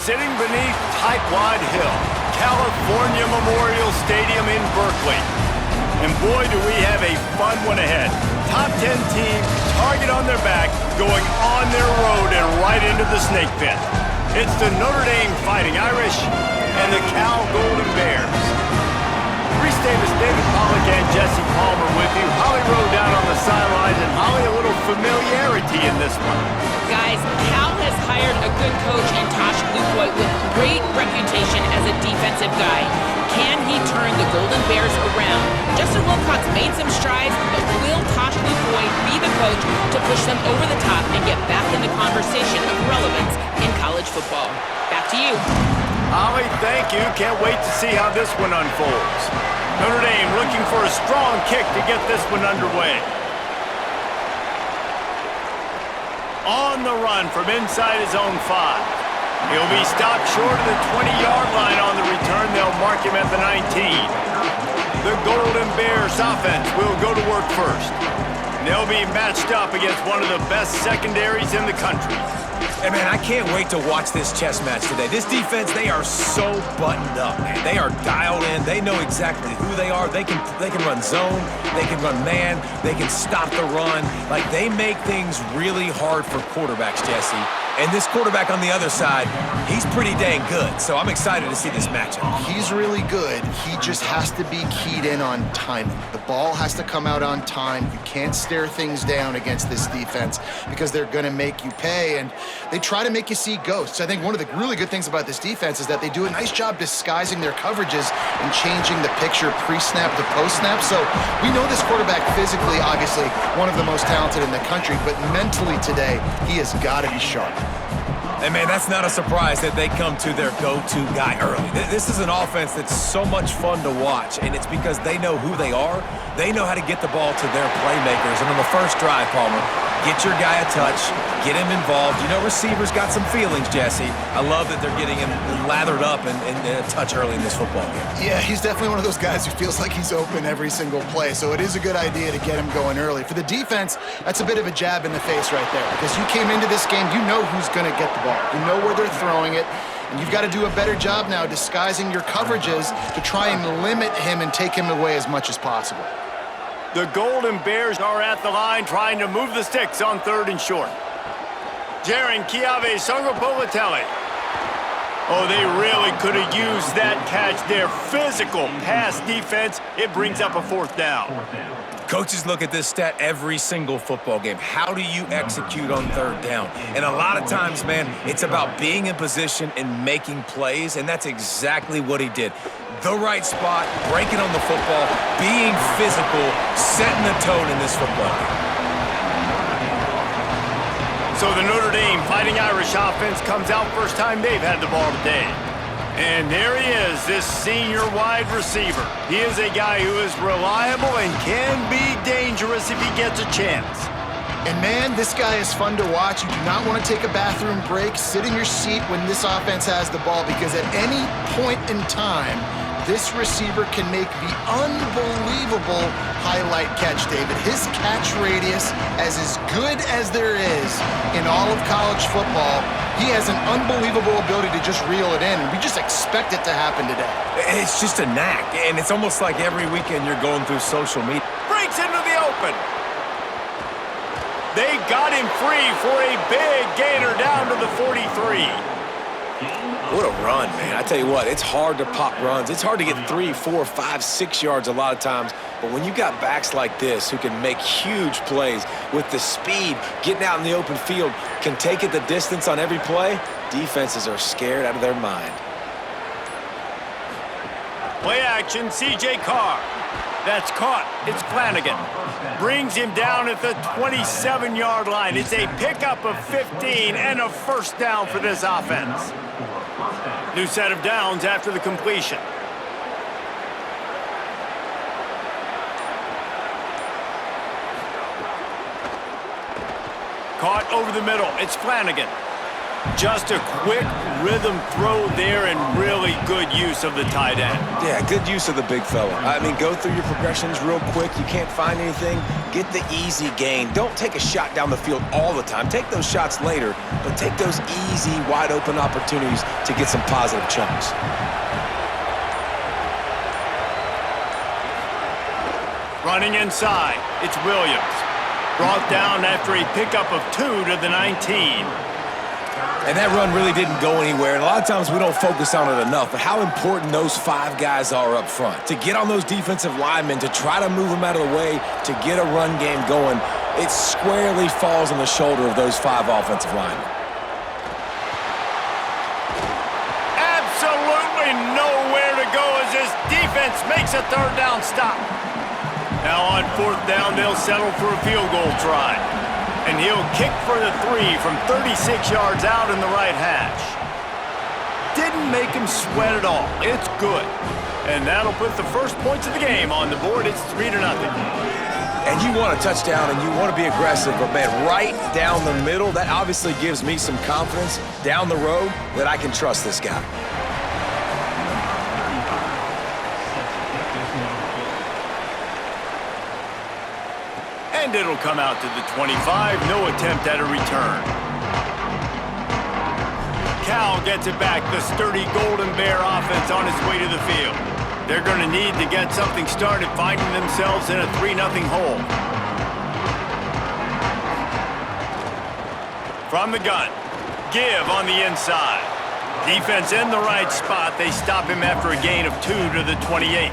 sitting beneath Tightwad Hill, California Memorial Stadium in Berkeley. And boy, do we have a fun one ahead. Top 10 team, target on their back, going on their road and right into the snake pit. It's the Notre Dame Fighting Irish and the Cal Golden Bears. Reese Davis, David Pollack, and Jesse Palmer with you. Holly Rowe down on the sidelines, and Holly, a little familiarity in this one. Guys, Cal has hired a good coach in Tosh Lupoy with great reputation as a defensive guy. Can he turn the Golden Bears around? Justin Wilcox made some strides, but will Tosh Lupoy be the coach to push them over the top and get back in the conversation of relevance in college football? Back to you. Holly, thank you. Can't wait to see how this one unfolds. Notre Dame looking for a strong kick to get this one underway. On the run from inside his own 5. He'll be stopped short of the 20-yard line on the return. They'll mark him at the 19. The Golden Bears offense will go to work first. They'll be matched up against one of the best secondaries in the country. Hey, man, I can't wait to watch this chess match today. This defense, they are so buttoned up, man. They are dialed in. They know exactly who they are. They can run zone. They can run man. They can stop the run. Like, they make things really hard for quarterbacks, Jesse. And this quarterback on the other side, he's pretty dang good. So I'm excited to see this matchup. He's really good. He just has to be keyed in on timing. The ball has to come out on time. You can't stare things down against this defense because they're going to make you pay. And they try to make you see ghosts. I think one of the really good things about this defense is that they do a nice job disguising their coverages and changing the picture pre-snap to post-snap. So we know this quarterback physically, obviously, one of the most talented in the country, but mentally today, he has got to be sharp. And, man, that's not a surprise that they come to their go-to guy early. This is an offense that's so much fun to watch, and it's because they know who they are. They know how to get the ball to their playmakers. And on the first drive, Palmer, get your guy a touch, get him involved. You know, receivers got some feelings, Jesse. I love that they're getting him lathered up and a touch early in this football game. Yeah, he's definitely one of those guys who feels like he's open every single play, so it is a good idea to get him going early. For the defense, that's a bit of a jab in the face right there, because you came into this game, you know who's going to get the ball. You know where they're throwing it, and you've got to do a better job now disguising your coverages to try and limit him and take him away as much as possible. The Golden Bears are at the line trying to move the sticks on 3rd and short. Jaron Kiave Songopolitelli. Oh, they really could have used that catch there. Physical pass defense. It brings up a 4th down. Coaches look at this stat every single football game. How do you execute on 3rd down? And a lot of times, man, it's about being in position and making plays, and that's exactly what he did. The right spot, breaking on the football, being physical, setting the tone in this football game. So the Notre Dame Fighting Irish offense comes out first time they've had the ball today. And there he is, this senior wide receiver. He is a guy who is reliable and can be dangerous if he gets a chance. And man, this guy is fun to watch. You do not want to take a bathroom break, sit in your seat when this offense has the ball, because at any point in time, this receiver can make the unbelievable highlight catch, David. His catch radius is as good as there is in all of college football. He has an unbelievable ability to just reel it in, and we just expect it to happen today. It's just a knack, and it's almost like every weekend you're going through social media. Breaks into the open. They got him free for a big gainer down to the 43. What a run, man. I tell you what, it's hard to pop runs. It's hard to get 3, 4, 5, 6 yards a lot of times. But when you got backs like this who can make huge plays with the speed, getting out in the open field, can take it the distance on every play, defenses are scared out of their mind. Play action, C.J. Carr. That's caught. It's Flanagan. Brings him down at the 27-yard line. It's a pickup of 15 and a 1st down for this offense. New set of downs after the completion. Caught over the middle. It's Flanagan. Just a quick rhythm throw there and really good use of the tight end. Yeah, good use of the big fella. I mean, go through your progressions real quick. You can't find anything. Get the easy gain. Don't take a shot down the field all the time. Take those shots later, but take those easy, wide-open opportunities to get some positive chunks. Running inside, it's Williams. Brought down after a pickup of 2 to the 19. And that run really didn't go anywhere, and a lot of times we don't focus on it enough, but how important those 5 guys are up front. To get on those defensive linemen, to try to move them out of the way, to get a run game going, it squarely falls on the shoulder of those 5 offensive linemen. Absolutely nowhere to go as this defense makes a third down stop. Now on fourth down, they'll settle for a field goal try. And he'll kick for the 3 from 36 yards out in the right hash. Didn't make him sweat at all. It's good. And that'll put the first points of the game on the board. It's 3-0. And you want a touchdown and you want to be aggressive, but man, right down the middle, that obviously gives me some confidence down the road that I can trust this guy. And it'll come out to the 25. No attempt at a return. Cal gets it back. The sturdy Golden Bear offense on its way to the field. They're going to need to get something started, finding themselves in a 3-0 hole. From the gun. Give on the inside. Defense in the right spot. They stop him after a gain of 2 to the 28.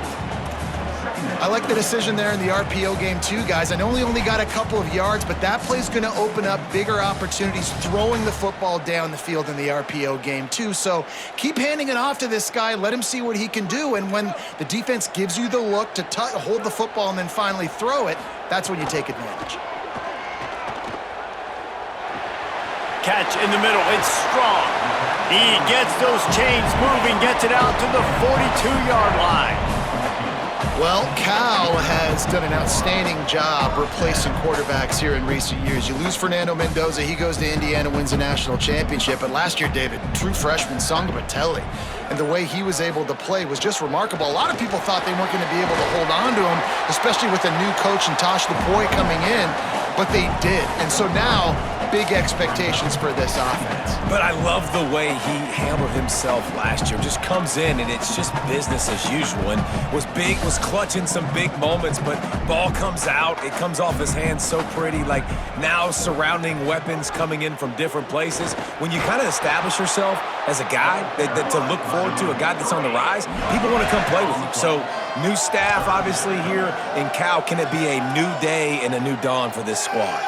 I like the decision there in the RPO game too, guys. I know he only got a couple of yards, but that play's going to open up bigger opportunities throwing the football down the field in the RPO game too. So keep handing it off to this guy. Let him see what he can do. And when the defense gives you the look to hold the football and then finally throw it, that's when you take advantage. Catch in the middle. It's strong. He gets those chains moving, gets it out to the 42-yard line. Well, Cal has done an outstanding job replacing quarterbacks here in recent years. You lose Fernando Mendoza, he goes to Indiana, wins a national championship. But last year, David, true freshman Sanga Batelli, and the way he was able to play was just remarkable. A lot of people thought they weren't going to be able to hold on to him, especially with a new coach and Tosh Lupoi coming in, but they did. And so now, big expectations for this offense. But I love the way he handled himself last year. Just comes in and it's just business as usual. And was clutching some big moments, but ball comes out. It comes off his hands so pretty. Like now surrounding weapons coming in from different places. When you kind of establish yourself as a guy that to look forward to, a guy that's on the rise, people want to come play with you. So new staff obviously here in Cal. Can it be a new day and a new dawn for this squad?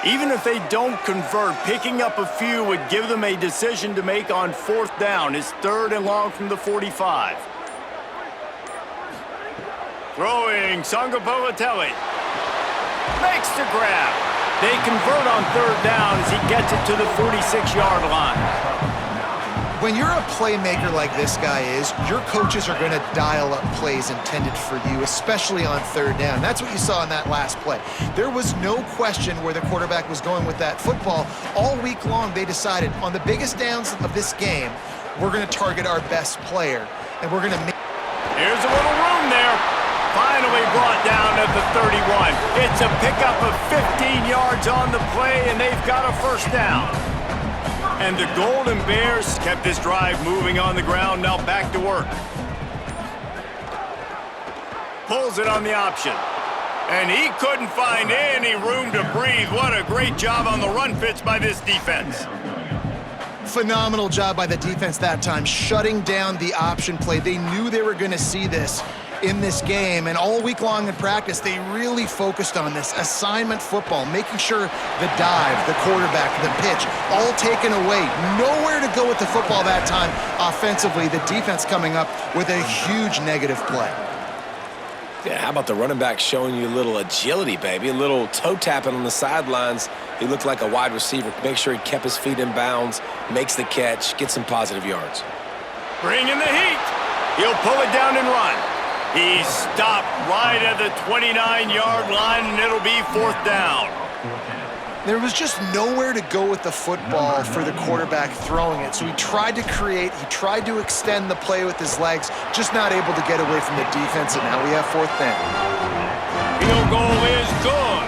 Even if they don't convert, picking up a few would give them a decision to make on fourth down. It's 3rd and long from the 45. Throwing, Sanga Batelli. Makes the grab. They convert on 3rd down as he gets it to the 46-yard line. When you're a playmaker like this guy is, your coaches are going to dial up plays intended for you, especially on 3rd down. That's what you saw in that last play. There was no question where the quarterback was going with that football. All week long, they decided on the biggest downs of this game, we're going to target our best player, and we're going to make... Here's a little room there. Finally brought down at the 31. It's a pickup of 15 yards on the play, and they've got a first down. And the Golden Bears kept this drive moving on the ground, now back to work. Pulls it on the option. And he couldn't find any room to breathe. What a great job on the run fits by this defense. Phenomenal job by the defense that time, shutting down the option play. They knew they were going to see this in this game, and all week long in practice, they really focused on this assignment football, making sure the dive, the quarterback, the pitch, all taken away. Nowhere to go with the football that time offensively. The defense coming up with a huge negative play. Yeah, how about the running back showing you a little agility, baby? A little toe tapping on the sidelines. He looked like a wide receiver. Make sure he kept his feet in bounds, makes the catch, gets some positive yards. Bring in the heat. He'll pull it down and run. He stopped right at the 29-yard line, and it'll be 4th down. There was just nowhere to go with the football for the quarterback throwing it. So he tried to create, he tried to extend the play with his legs, just not able to get away from the defense, and now we have 4th down. Field goal is good,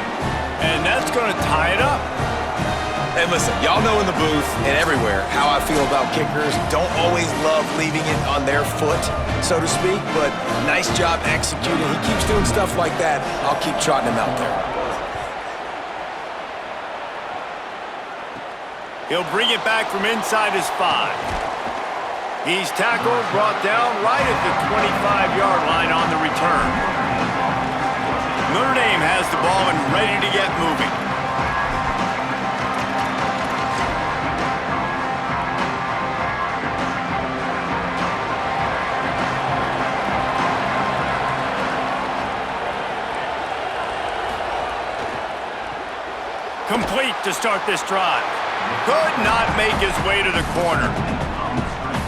and that's going to tie it up. And listen, y'all know in the booth and everywhere how I feel about kickers. Don't always love leaving it on their foot, so to speak, but nice job executing. He keeps doing stuff like that. I'll keep trotting him out there. He'll bring it back from inside his 5. He's tackled, brought down right at the 25-yard line on the return. Notre Dame has the ball and ready to get moving. Complete to start this drive. Could not make his way to the corner.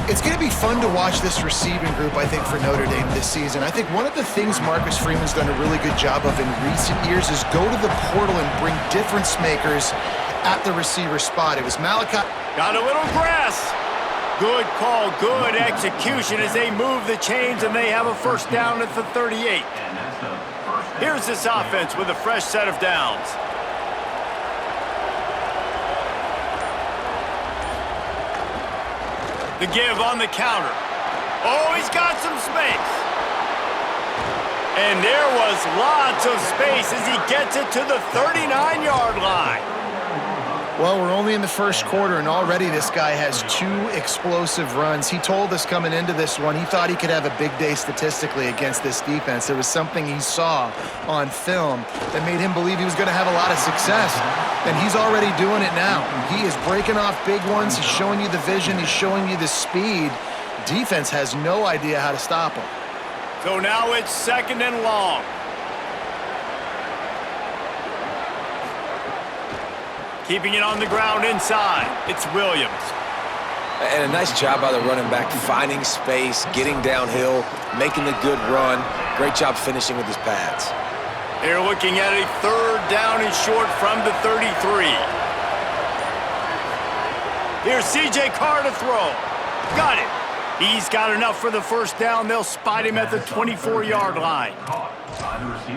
It's going to be fun to watch this receiving group, I think, for Notre Dame this season. I think one of the things Marcus Freeman's done a really good job of in recent years is go to the portal and bring difference makers at the receiver spot. It was Malachi. Got a little grass. Good call, good execution as they move the chains and they have a 1st down at the 38. Here's this offense with a fresh set of downs. The give on the counter. Oh, he's got some space. And there was lots of space as he gets it to the 39-yard line. Well, we're only in the 1st quarter, and already this guy has 2 explosive runs. He told us coming into this one he thought he could have a big day statistically against this defense. There was something he saw on film that made him believe he was going to have a lot of success, and he's already doing it now. He is breaking off big ones. He's showing you the vision. He's showing you the speed. Defense has no idea how to stop him. So now it's 2nd and long. Keeping it on the ground inside. It's Williams. And a nice job by the running back, finding space, getting downhill, making the good run. Great job finishing with his pads. They're looking at a 3rd down and short from the 33. Here's C.J. Carr to throw. Got it. He's got enough for the 1st down. They'll spot him at the 24-yard line.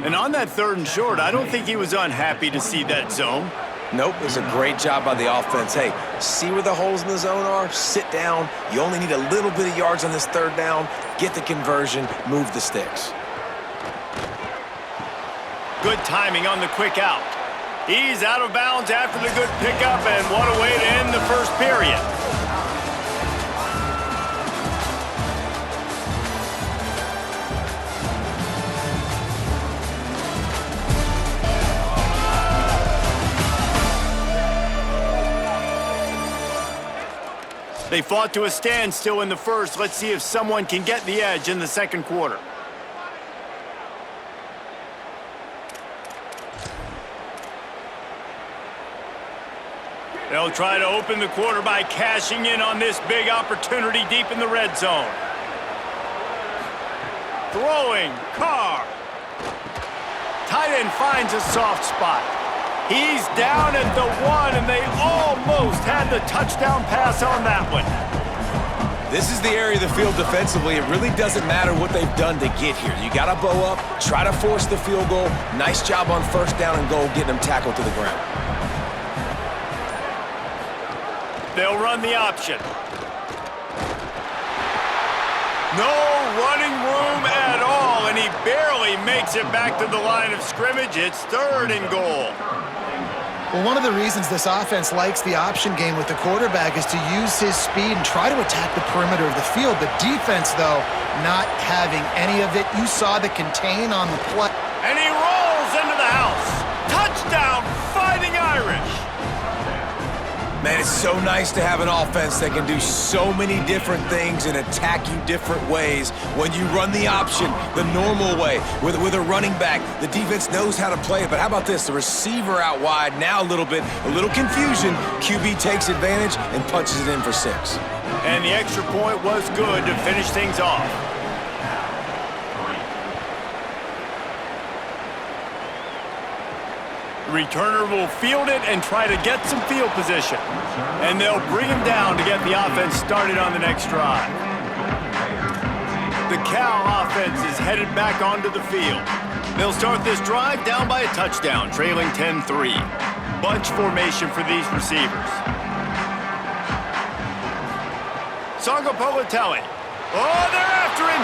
And on that 3rd and short, I don't think he was unhappy to see that zone. Nope, it was a great job by the offense. Hey, see where the holes in the zone are? Sit down. You only need a little bit of yards on this 3rd down. Get the conversion, move the sticks. Good timing on the quick out. He's out of bounds after the good pickup, and what a way to end the 1st period. They fought to a standstill in the 1st. Let's see if someone can get the edge in the 2nd quarter. They'll try to open the quarter by cashing in on this big opportunity deep in the red zone. Throwing, Carr. Tight end finds a soft spot. He's down at the 1, and they almost had the touchdown pass on that one. This is the area of the field defensively. It really doesn't matter what they've done to get here. You got to bow up, try to force the field goal. Nice job on 1st down and goal, getting them tackled to the ground. They'll run the option. No running room at all, and he barely makes it back to the line of scrimmage. It's 3rd and goal. Well, one of the reasons this offense likes the option game with the quarterback is to use his speed and try to attack the perimeter of the field. The defense, though, not having any of it. You saw the contain on the play. And he rolls into the house. Touchdown, Fighting Irish. Man, it's so nice to have an offense that can do so many different things and attack you different ways. When you run the option the normal way with a running back, the defense knows how to play it. But how about this? The receiver out wide, now a little confusion. QB takes advantage and punches it in for 6. And the extra point was good to finish things off. returner will field it and try to get some field position. And they'll bring him down to get the offense started on the next drive. The Cal offense is headed back onto the field. They'll start this drive down by a touchdown, trailing 10-3. Bunch formation for these receivers. Songo Politelli. Oh, they're after him!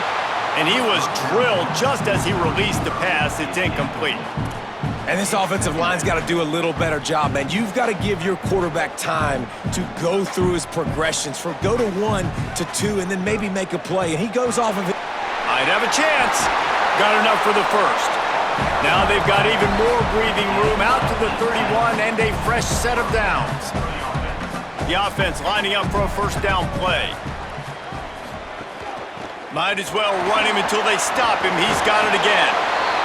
And he was drilled just as he released the pass. It's incomplete. And this offensive line's got to do a little better job, man. You've got to give your quarterback time to go through his progressions, from go to 1 to 2, and then maybe make a play. And he goes off of it. Might have a chance. Got enough for the first. Now they've got even more breathing room out to the 31 and a fresh set of downs. The offense lining up for a first down play. Might as well run him until they stop him. He's got it again.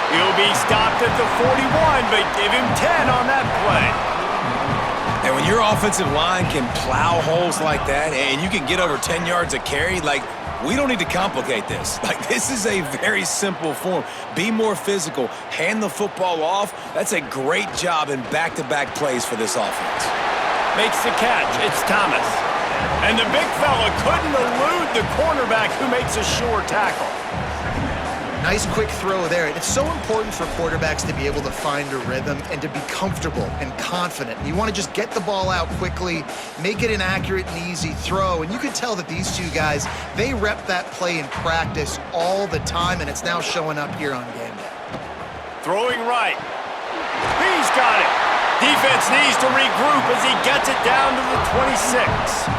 He'll be stopped at the 41, but give him 10 on that play. And when your offensive line can plow holes like that and you can get over 10 yards a carry, like, we don't need to complicate this. Like, this is a very simple form. Be more physical. Hand the football off. That's a great job in back-to-back plays for this offense. Makes the catch. It's Thomas. And the big fella couldn't elude the cornerback who makes a sure tackle. Nice quick throw there. It's so important for quarterbacks to be able to find a rhythm and to be comfortable and confident. You want to just get the ball out quickly, make it an accurate and easy throw. And you can tell that these two guys, they rep that play in practice all the time, and it's now showing up here on game day. Throwing right. He's got it. Defense needs to regroup as he gets it down to the 26.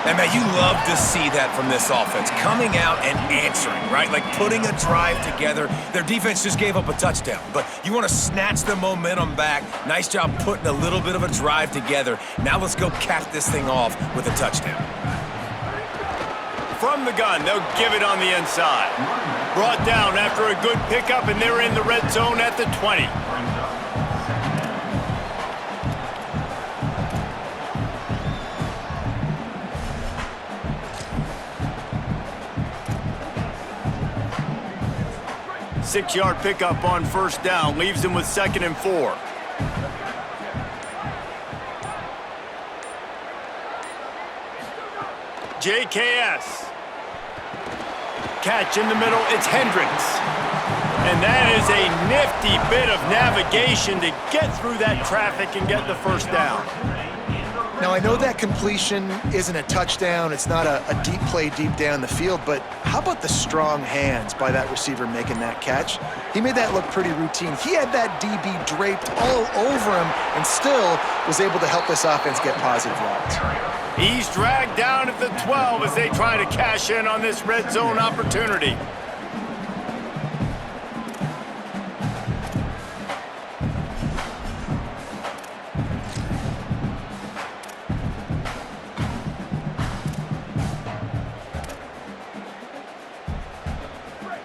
And, man, you love to see that from this offense, coming out and answering, right? Like putting a drive together. Their defense just gave up a touchdown, but you want to snatch the momentum back. Nice job putting a little bit of a drive together. Now let's go cap this thing off with a touchdown. From the gun, they'll give it on the inside. Brought down after a good pickup, and they're in the red zone at the 20. Six-yard pickup on first down, leaves them with 2nd and 4. JKS. Catch in the middle, it's Hendricks. And that is a nifty bit of navigation to get through that traffic and get the first down. Now, I know that completion isn't a touchdown. It's not a deep play deep down the field, but how about the strong hands by that receiver making that catch? He made that look pretty routine. He had that DB draped all over him and still was able to help this offense get positive yards. He's dragged down at the 12 as they try to cash in on this red zone opportunity.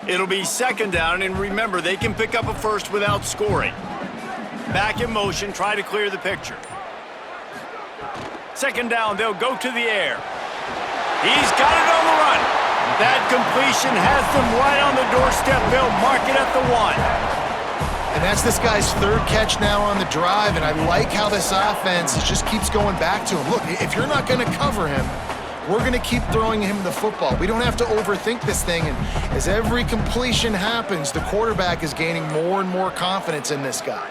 It'll be 2nd down, and remember, they can pick up a first without scoring. Back in motion, try to clear the picture. 2nd down, they'll go to the air. He's got it on the run. That completion has them right on the doorstep. They'll mark it at the 1. And that's this guy's 3rd catch now on the drive, and I like how this offense just keeps going back to him. Look, if you're not going to cover him, we're going to keep throwing him the football. We don't have to overthink this thing, and as every completion happens, the quarterback is gaining more and more confidence in this guy.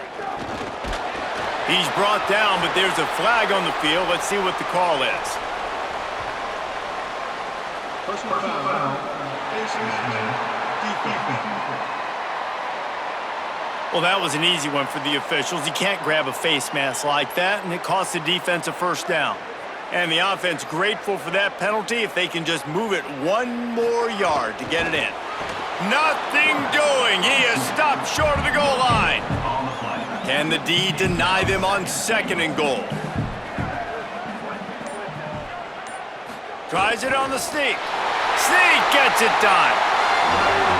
He's brought down, but there's a flag on the field. Let's see what the call is. Personal foul. Well, that was an easy one for the officials. You can't grab a face mask like that, and it costs the defense a first down. And the offense grateful for that penalty if they can just move it 1 more yard to get it in. Nothing doing. He is stopped short of the goal line. Can the D deny them on 2nd and goal? Tries it on the sneak. Sneak gets it done.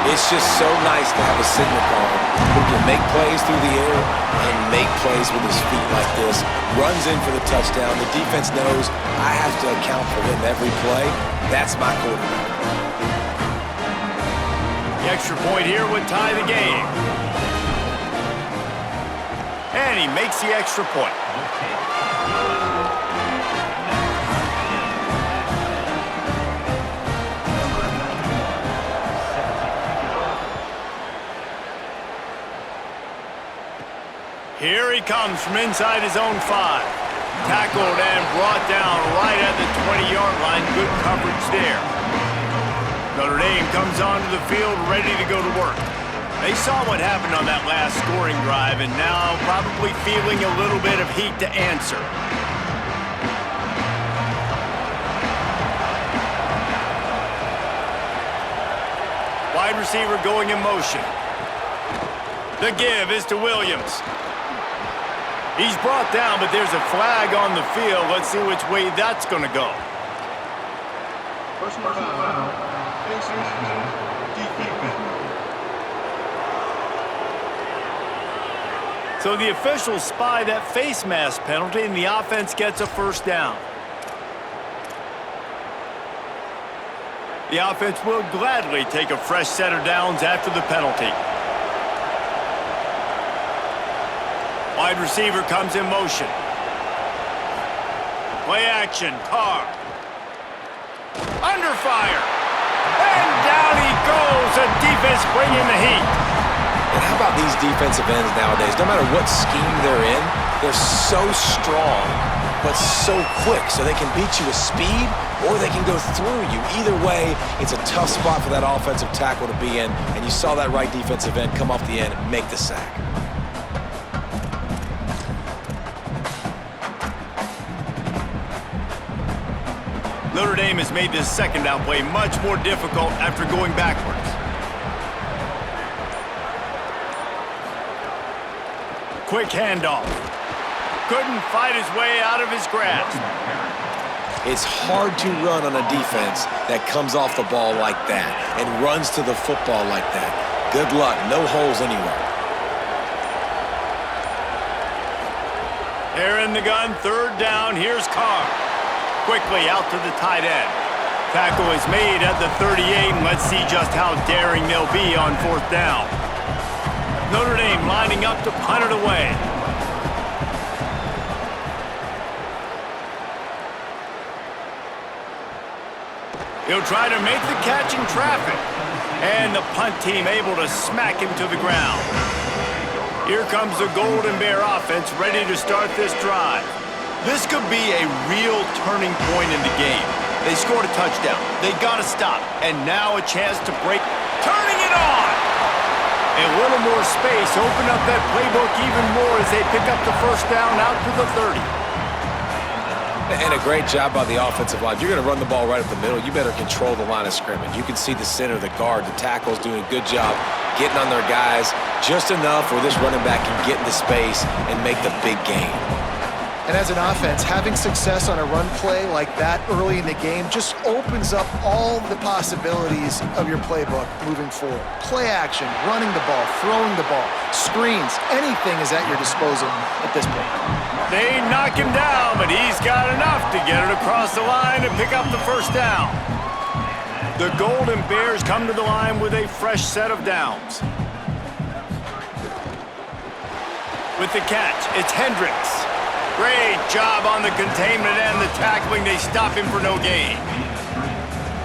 It's just so nice to have a signal caller who can make plays through the air and make plays with his feet like this. Runs in for the touchdown. The defense knows I have to account for him every play. That's my quarterback. The extra point here would tie the game. And he makes the extra point. Here he comes from inside his own 5. Tackled and brought down right at the 20-yard line. Good coverage there. Notre Dame comes onto the field ready to go to work. They saw what happened on that last scoring drive and now probably feeling a little bit of heat to answer. Wide receiver going in motion. The give is to Williams. He's brought down, but there's a flag on the field. Let's see which way that's going to go. Personal foul. Pacers, defense. So the officials spy that face mask penalty, and the offense gets a first down. The offense will gladly take a fresh set of downs after the penalty. Wide receiver comes in motion. Play action, Carr. Under fire. And down he goes. The defense bringing the heat. And how about these defensive ends nowadays? No matter what scheme they're in, they're so strong, but so quick. So they can beat you with speed, or they can go through you. Either way, it's a tough spot for that offensive tackle to be in. And you saw that right defensive end come off the end and make the sack. Notre Dame has made this second down play much more difficult after going backwards. Quick handoff. Couldn't fight his way out of his grasp. It's hard to run on a defense that comes off the ball like that and runs to the football like that. Good luck. No holes anywhere. They're in the gun. Third down. Here's Carr. Quickly out to the tight end. Tackle is made at the 38, and let's see just how daring they'll be on fourth down. Notre Dame lining up to punt it away. He'll try to make the catch in traffic, and the punt team able to smack him to the ground. Here comes the Golden Bear offense ready to start this drive. This could be a real turning point in the game. They scored a touchdown. They got to stop. And now a chance to break. Turning it on! A little more space. Open up that playbook even more as they pick up the first down out to the 30. And a great job by the offensive line. You're going to run the ball right up the middle. You better control the line of scrimmage. You can see the center, the guard, the tackles doing a good job getting on their guys just enough where this running back can get into space and make the big gain. And as an offense, having success on a run play like that early in the game just opens up all the possibilities of your playbook moving forward. Play action, running the ball, throwing the ball, screens, anything is at your disposal at this point. They knock him down, but he's got enough to get it across the line and pick up the first down. The Golden Bears come to the line with a fresh set of downs. With the catch, it's Hendricks. Great job on the containment and the tackling. They stop him for no gain.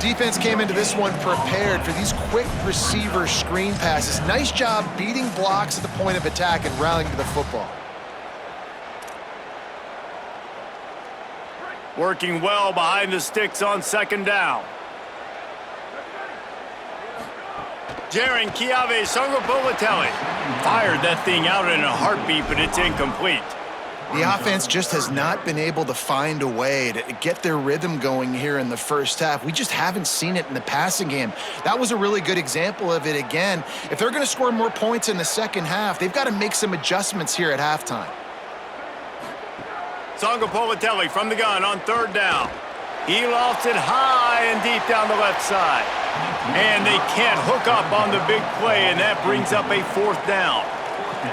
Defense came into this one prepared for these quick receiver screen passes. Nice job beating blocks at the point of attack and rallying to the football. Working well behind the sticks on second down. Jaron Chiave Songopolitelli fired that thing out in a heartbeat, but it's incomplete. The offense just has not been able to find a way to get their rhythm going here in the first half. We just haven't seen it in the passing game. That was a really good example of it again. If they're going to score more points in the second half, they've got to make some adjustments here at halftime. Songopolitelli from the gun on third down. He lofts it high and deep down the left side. And they can't hook up on the big play, and that brings up a fourth down.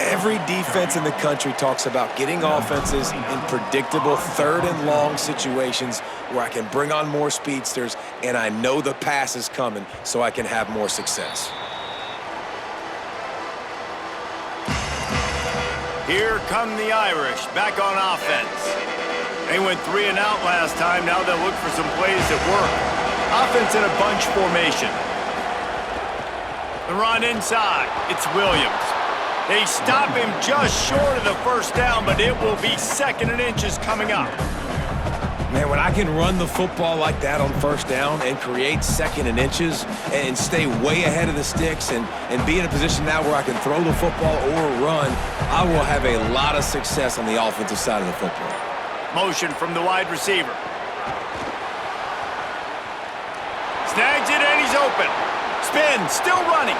Every defense in the country talks about getting offenses in predictable third and long situations where I can bring on more speedsters and I know the pass is coming so I can have more success. Here come the Irish, back on offense. They went 3 and out last time. Now they'll look for some plays that work. Offense in a bunch formation. The run inside. It's Williams. They stop him just short of the first down, but it will be 2nd and inches coming up. Man, when I can run the football like that on first down and create 2nd and inches and stay way ahead of the sticks and be in a position now where I can throw the football or run, I will have a lot of success on the offensive side of the football. Motion from the wide receiver. Snags it and he's open. Spin, still running.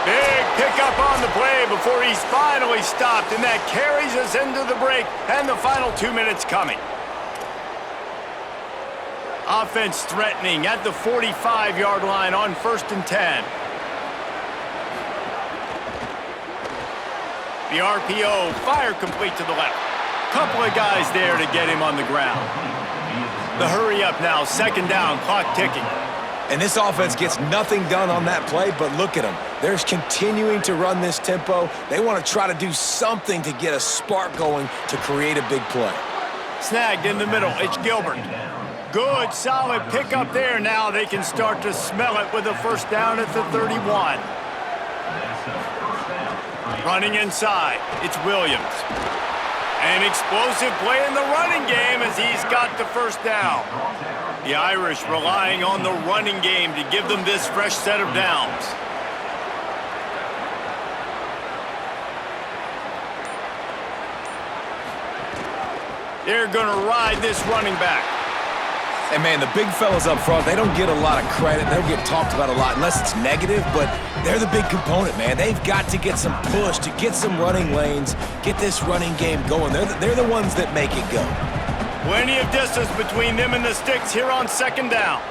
Big pickup on the play before he's finally stopped, and that carries us into the break and the final 2 minutes coming. Offense threatening at the 45-yard line on 1st and 10. The RPO, fire complete to the left. Couple of guys there to get him on the ground. The hurry up now, 2nd down, clock ticking. And this offense gets nothing done on that play, but look at them. They're continuing to run this tempo. They want to try to do something to get a spark going to create a big play. Snagged in the middle, it's Gilbert. Good, solid pickup there. Now they can start to smell it with a 1st down at the 31. Running inside, it's Williams. An explosive play in the running game as he's got the 1st down. The Irish relying on the running game to give them this fresh set of downs. They're going to ride this running back. And, man, the big fellas up front, they don't get a lot of credit. They don't get talked about a lot unless it's negative, but they're the big component, man. They've got to get some push, to get some running lanes, get this running game going. They're the ones that make it go. Plenty of distance between them and the sticks here on 2nd down.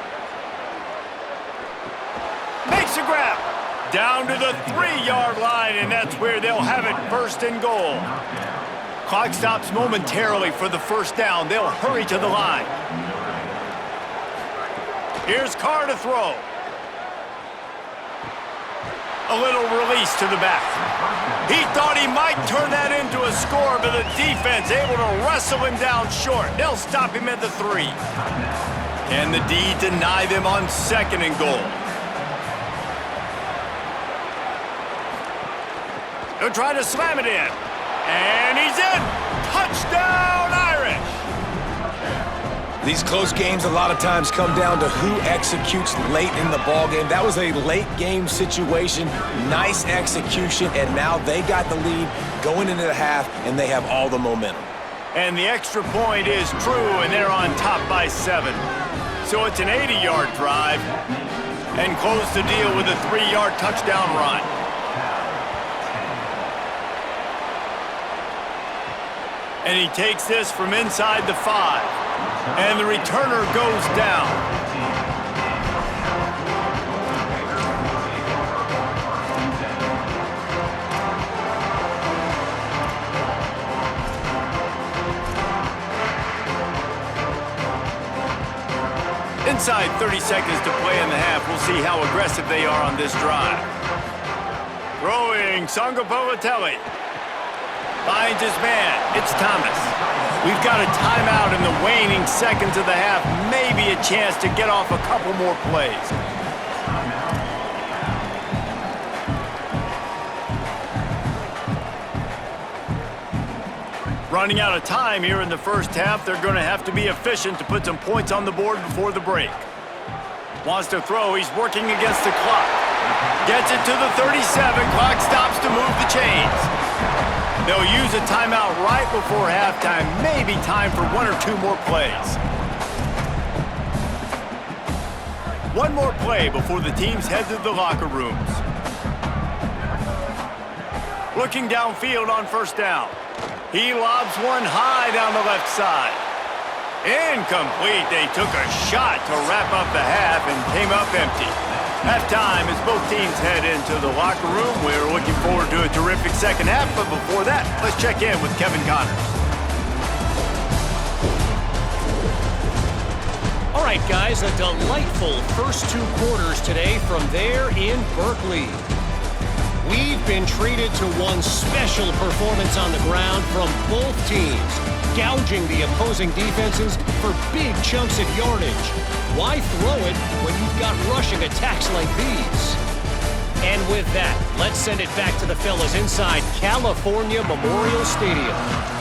Makes a grab. Down to the 3-yard line, and that's where they'll have it 1st and goal. Clock stops momentarily for the 1st down. They'll hurry to the line. Here's Carr to throw. A little release to the back. He thought he might turn that into a score, but the defense able to wrestle him down short. They'll stop him at the 3. Can the D deny them on 2nd and goal? They'll try to slam it in. And he's in. Touchdown, Irish. These close games a lot of times come down to who executes late in the ballgame. That was a late game situation, nice execution, and now they got the lead going into the half, and they have all the momentum. And the extra point is true, and they're on top by 7. So it's an 80-yard drive, and close the deal with a 3-yard touchdown run. And he takes this from inside the 5. And the returner goes down. Inside 30 seconds to play in the half. We'll see how aggressive they are on this drive. Throwing Sangapolatelli. Finds his man. It's Thomas. We've got a timeout in the waning seconds of the half. Maybe a chance to get off a couple more plays. Running out of time here in the 1st half. They're going to have to be efficient to put some points on the board before the break. Wants to throw. He's working against the clock. Gets it to the 37. Clock stops to move the chains. They'll use a timeout right before halftime. Maybe time for 1 or 2 more plays. One more play before the teams head to the locker rooms. Looking downfield on 1st down. He lobs one high down the left side. Incomplete. They took a shot to wrap up the half and came up empty. Halftime as both teams head into the locker room. We're looking forward to a terrific 2nd half, but before that, let's check in with Kevin Connors. All right, guys, a delightful first 2 quarters today from there in Berkeley. We've been treated to one special performance on the ground from both teams, gouging the opposing defenses for big chunks of yardage. Why throw it when you've got rushing attacks like these? And with that, let's send it back to the fellas inside California Memorial Stadium.